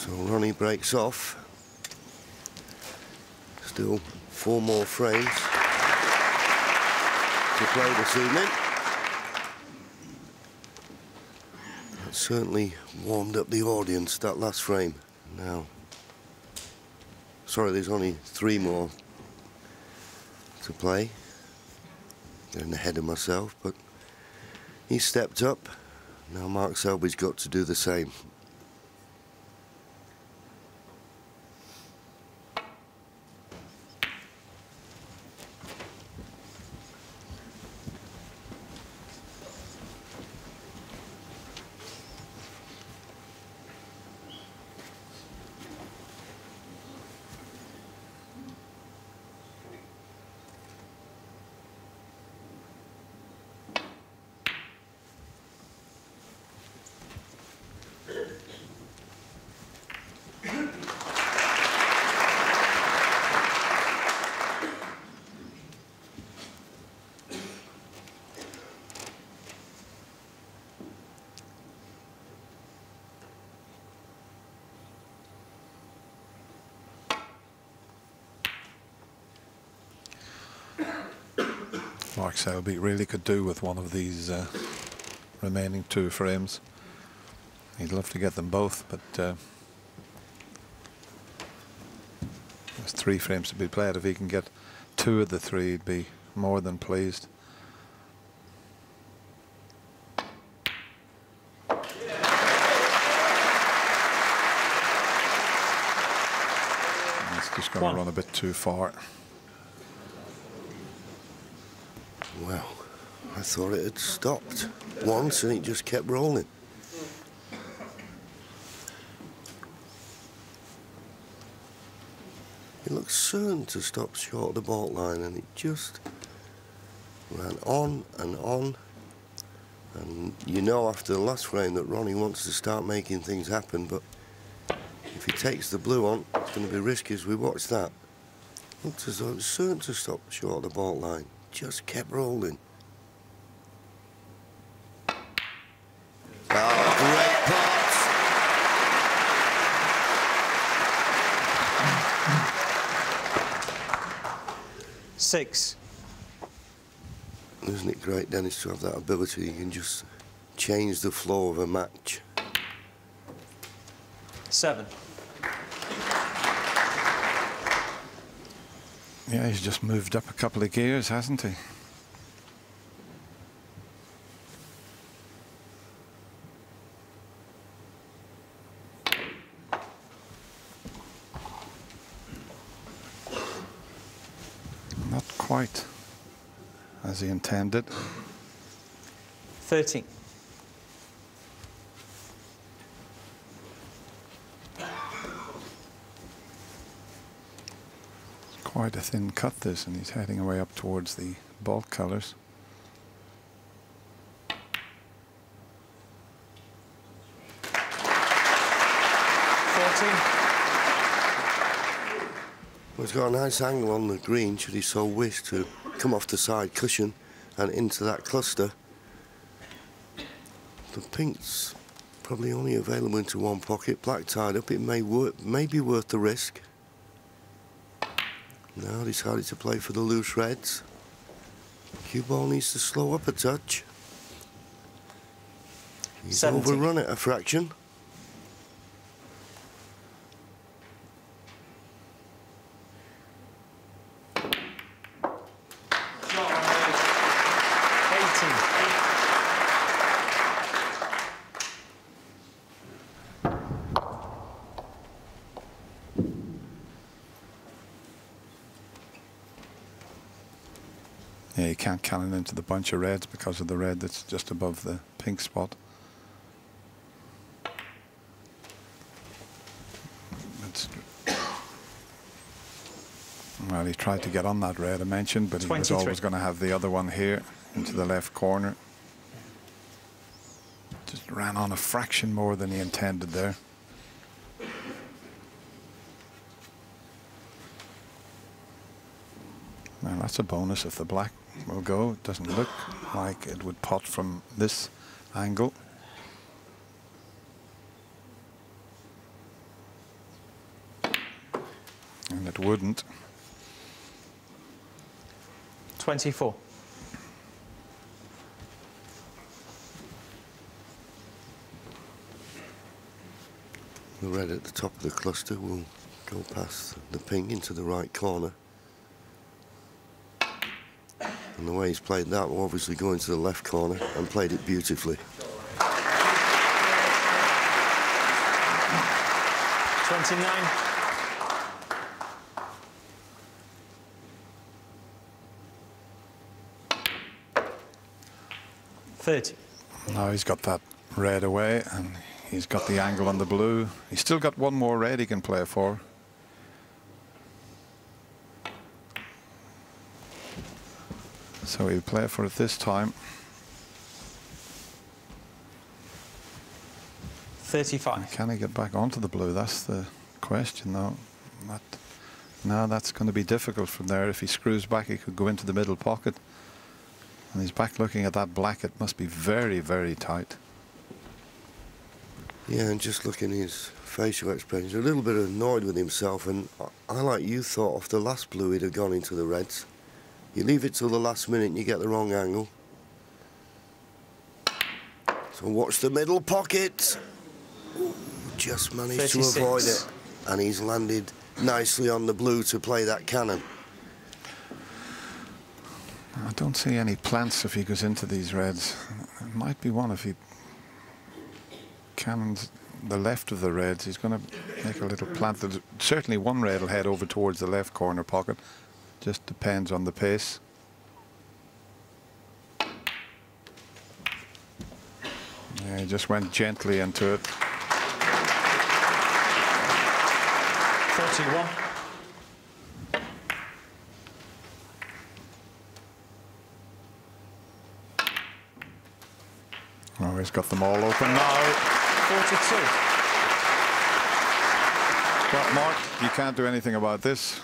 So Ronnie breaks off. Still 4 more frames to play this evening. That certainly warmed up the audience, that last frame. Now, sorry, there's only 3 more to play. Getting ahead of myself, but he stepped up. Now Mark Selby's got to do the same. Mark Selby really could do with one of these remaining 2 frames. He'd love to get them both, but there's 3 frames to be played. If he can get 2 of the 3, he'd be more than pleased. He's just going to run a bit too far. Well, I thought it had stopped once and it just kept rolling. It looked certain to stop short of the baulk line and it just ran on and on. And you know after the last frame that Ronnie wants to start making things happen, but if he takes the blue on, it's going to be risky as we watch that. Looked as though it was certain to stop short of the baulk line. Just kept rolling. Oh, great pots! 6. Isn't it great, Dennis, to have that ability? You can just change the flow of a match. 7. Yeah, he's just moved up a couple of gears, hasn't he? Not quite as he intended. 13. Quite a thin cut this, and he's heading away up towards the baulk colours. Well, he's got a nice angle on the green, should he so wish to come off the side cushion and into that cluster. The pink's probably only available into 1 pocket. Black tied up, it may be worth the risk. Now decided to play for the loose reds. Cue ball needs to slow up a touch. He's 70. overrun it a fraction. Yeah, you can't cannon into the bunch of reds because of the red that's just above the pink spot. Well, he tried to get on that red I mentioned, but he was always going to have the other one here into the left corner. Just ran on a fraction more than he intended there. Well, that's a bonus if the black will go. It doesn't look like it would pot from this angle. it wouldn't. 24. The red at the top of the cluster will go past the pink into the right corner. And the way he's played that will obviously go into the left corner and played it beautifully. 29. Now he's got that red away and he's got the angle on the blue. He's still got one more red he can play for. So he'll play for it this time. 35. Can he get back onto the blue? That's the question now. Now that's going to be difficult from there. If he screws back, he could go into the middle pocket. And he's back looking at that black. It must be very, very tight. Yeah, and just looking at his facial expression, he's a little bit annoyed with himself. And I, like you, thought off the last blue he'd have gone into the reds. You leave it till the last minute and you get the wrong angle. So watch the middle pocket. Ooh, just managed 36. to avoid it. And he's landed nicely on the blue to play that cannon. I don't see any plants if he goes into these reds. It might be one if he cannons the left of the reds. He's going to make a little plant. There's certainly one red will head over towards the left corner pocket. Just depends on the pace. Yeah, he just went gently into it. 31. Oh, he's got them all open now. 42. But Mark, you can't do anything about this.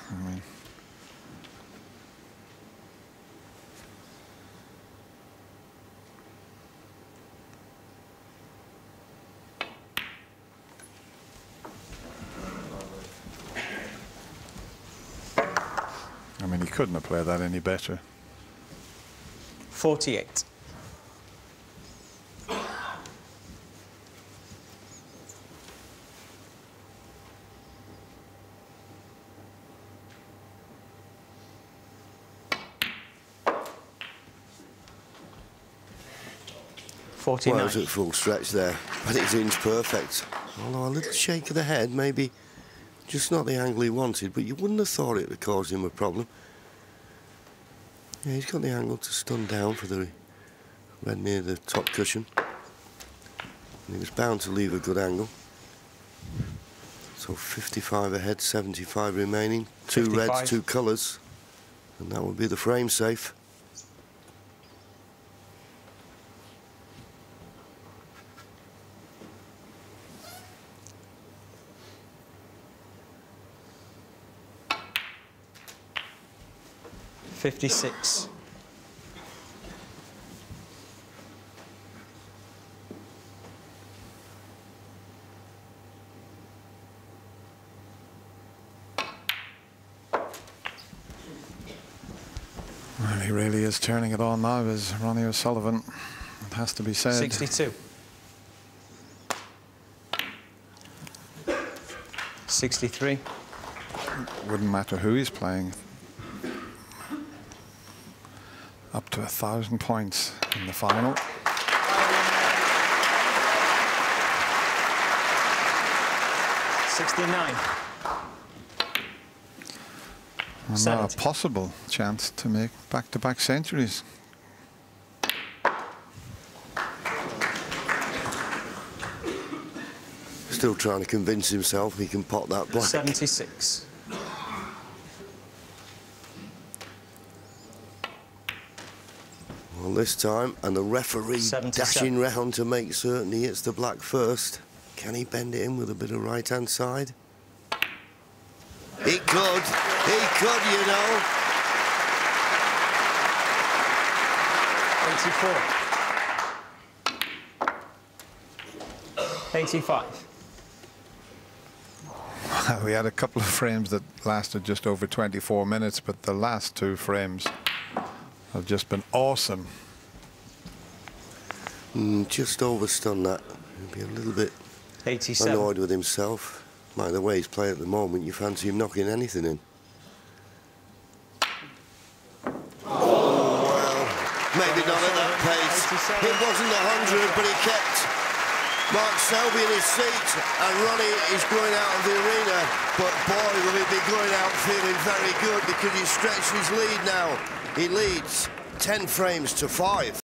I mean, he couldn't have played that any better. 48. Well, it was at full stretch there, but it's inch perfect. Although a little shake of the head, maybe just not the angle he wanted, but you wouldn't have thought it would cause him a problem. Yeah, he's got the angle to stun down for the red near the top cushion. And he was bound to leave a good angle. So 55 ahead, 75 remaining. 2 55. reds, 2 colours. And that would be the frame safe. $56. Well, he really is turning it on now, is Ronnie O'Sullivan. It has to be said. 62. 63. Wouldn't matter who he's playing. Up to 1,000 points in the final. $69. And now a possible chance to make back-to-back centuries. Still trying to convince himself he can pot that black. 76. Well, this time, and the referee 77. dashing round to make certain he hits the black first. Can he bend it in with a bit of right-hand side? He could, you know. 84. 85. We had a couple of frames that lasted just over 24 minutes, but the last two frames have just been awesome. Just overstunned that. He'll be a little bit 87. annoyed with himself. By the way he's playing at the moment, you fancy him knocking anything in. Oh, well, maybe not at that pace. 87. It wasn't 100, but he kept Mark Selby in his seat, and Ronnie is going out of the arena. But boy, will he be going out feeling very good, because he's stretched his lead now. He leads 10 frames to 5.